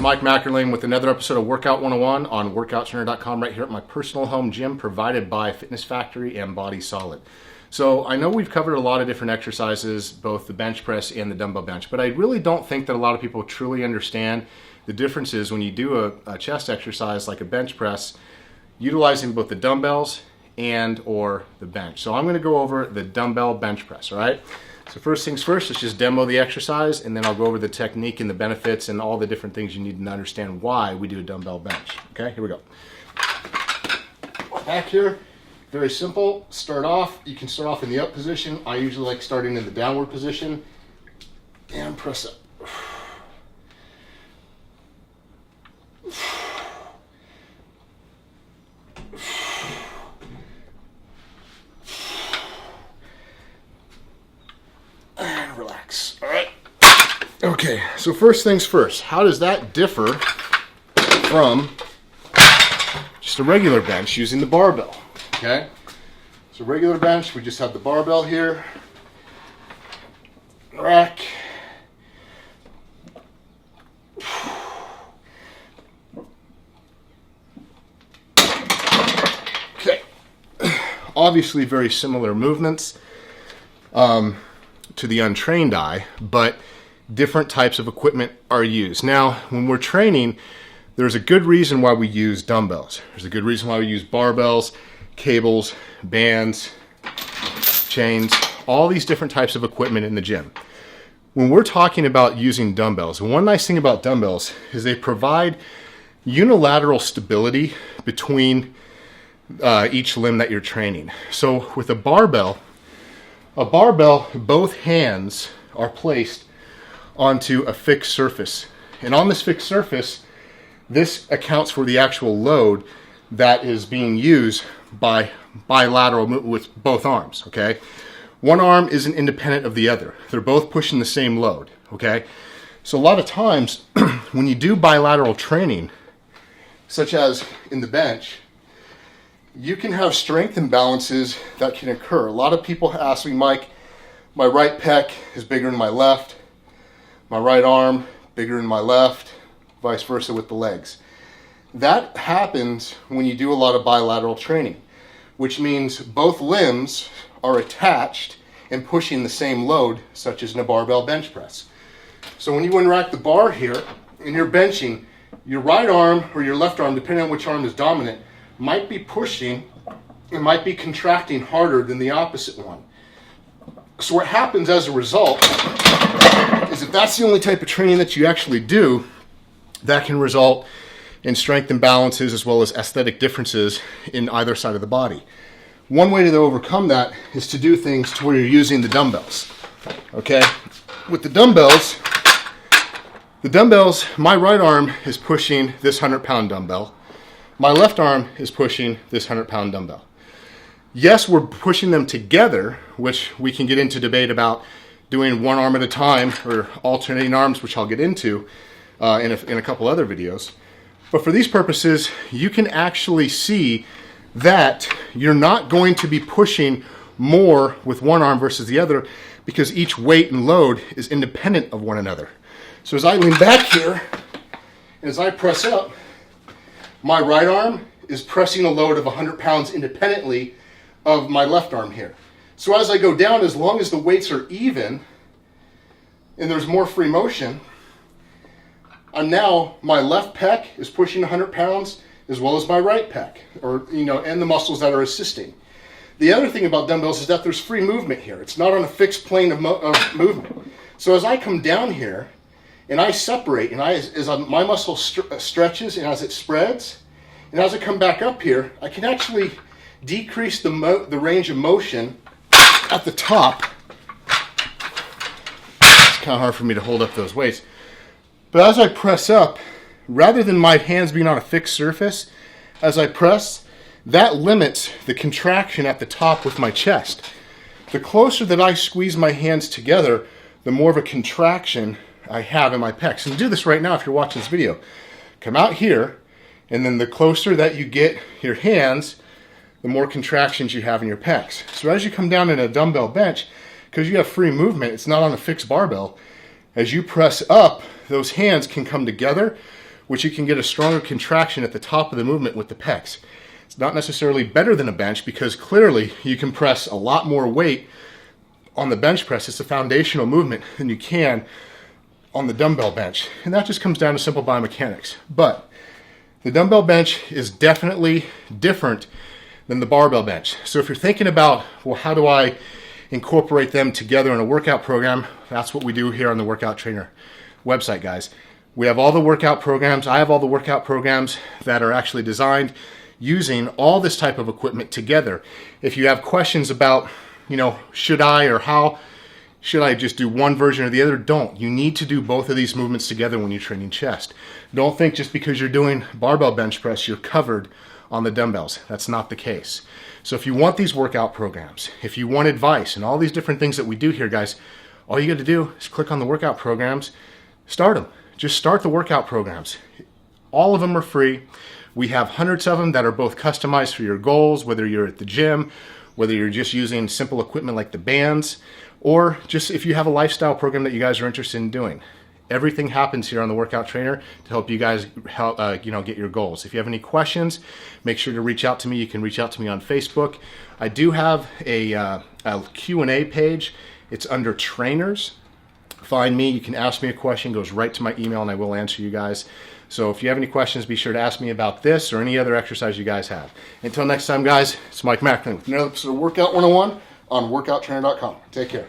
Mike Mackerlane with another episode of Workout 101 on workouttrainer.com right here at my personal home gym provided by Fitness Factory and Body Solid. So I know we've covered a lot of different exercises, both the bench press and the dumbbell bench, but I really don't think that a lot of people truly understand the differences when you do a chest exercise like a bench press, utilizing both the dumbbells and or the bench. So I'm going to go over the dumbbell bench press, all right? So first things first, let's just demo the exercise, and then I'll go over the technique and the benefits and all the different things you need to understand why we do a dumbbell bench. Okay, here we go. Back here, very simple. Start off, you can start off in the up position. I usually like starting in the downward position and press up. And relax. All right. Okay, so first things first, how does that differ from just a regular bench using the barbell? Okay, so regular bench, we just have the barbell here, rack, okay, obviously very similar movements to the untrained eye, but different types of equipment are used. Now, when we're training, there's a good reason why we use dumbbells. There's a good reason why we use barbells, cables, bands, chains, all these different types of equipment in the gym. When we're talking about using dumbbells, one nice thing about dumbbells is they provide unilateral stability between each limb that you're training. So with a barbell, both hands are placed onto a fixed surface. And on this fixed surface, this accounts for the actual load that is being used by bilateral with both arms, okay? One arm isn't independent of the other. They're both pushing the same load, okay? So a lot of times when you do bilateral training, such as in the bench, you can have strength imbalances that can occur. A lot of people ask me, Mike, my right pec is bigger than my left, my right arm bigger than my left, vice versa with the legs. That happens when you do a lot of bilateral training, which means both limbs are attached and pushing the same load, such as in a barbell bench press. So when you unrack the bar here and you're benching, your right arm or your left arm, depending on which arm is dominant, might be pushing and might be contracting harder than the opposite one. So what happens as a result is if that's the only type of training that you actually do, that can result in strength imbalances as well as aesthetic differences in either side of the body. One way to overcome that is to do things to where you're using the dumbbells. Okay? With the dumbbells, my right arm is pushing this 100-pound dumbbell. My left arm is pushing this 100-pound dumbbell. Yes, we're pushing them together, which we can get into debate about doing one arm at a time or alternating arms, which I'll get into in a couple other videos. But for these purposes, you can actually see that you're not going to be pushing more with one arm versus the other because each weight and load is independent of one another. So as I lean back here, and as I press up, my right arm is pressing a load of 100 pounds independently of my left arm here. So as I go down, as long as the weights are even and there's more free motion, my left pec is pushing 100 pounds as well as my right pec, and the muscles that are assisting. The other thing about dumbbells is that there's free movement here. It's not on a fixed plane of movement. So as I come down here and I separate, and my muscle stretches and as it spreads, and as I come back up here, I can actually decrease the range of motion at the top. It's kind of hard for me to hold up those weights. But as I press up, rather than my hands being on a fixed surface, as I press, that limits the contraction at the top with my chest. The closer that I squeeze my hands together, the more of a contraction I have in my pecs. And do this right now if you're watching this video. Come out here, and then the closer that you get your hands, the more contractions you have in your pecs. So as you come down in a dumbbell bench, because you have free movement, it's not on a fixed barbell, as you press up, those hands can come together, which you can get a stronger contraction at the top of the movement with the pecs. It's not necessarily better than a bench because clearly you can press a lot more weight on the bench press. It's a foundational movement than you can on the dumbbell bench. And that just comes down to simple biomechanics. But the dumbbell bench is definitely different than the barbell bench. So if you're thinking about, well, how do I incorporate them together in a workout program? That's what we do here on the Workout Trainer website, guys. We have all the workout programs. I have all the workout programs that are actually designed using all this type of equipment together. If you have questions about, should I or how should I just do one version or the other, don't. You need to do both of these movements together when you're training chest. Don't think just because you're doing barbell bench press, you're covered on the dumbbells. That's not the case. So if you want these workout programs, if you want advice and all these different things that we do here, guys, all you got to do is click on the workout programs, start them. Just start the workout programs. All of them are free. We have hundreds of them that are both customized for your goals, whether you're at the gym, whether you're just using simple equipment like the bands, or just if you have a lifestyle program that you guys are interested in doing. Everything happens here on the Workout Trainer to help you guys get your goals. If you have any questions, make sure to reach out to me. You can reach out to me on Facebook. I do have a Q&A page. It's under trainers. Find me. You can ask me a question. It goes right to my email, and I will answer you guys. So if you have any questions, be sure to ask me about this or any other exercise you guys have. Until next time, guys, it's Mike Macklin with another episode of Workout 101 on workouttrainer.com. Take care.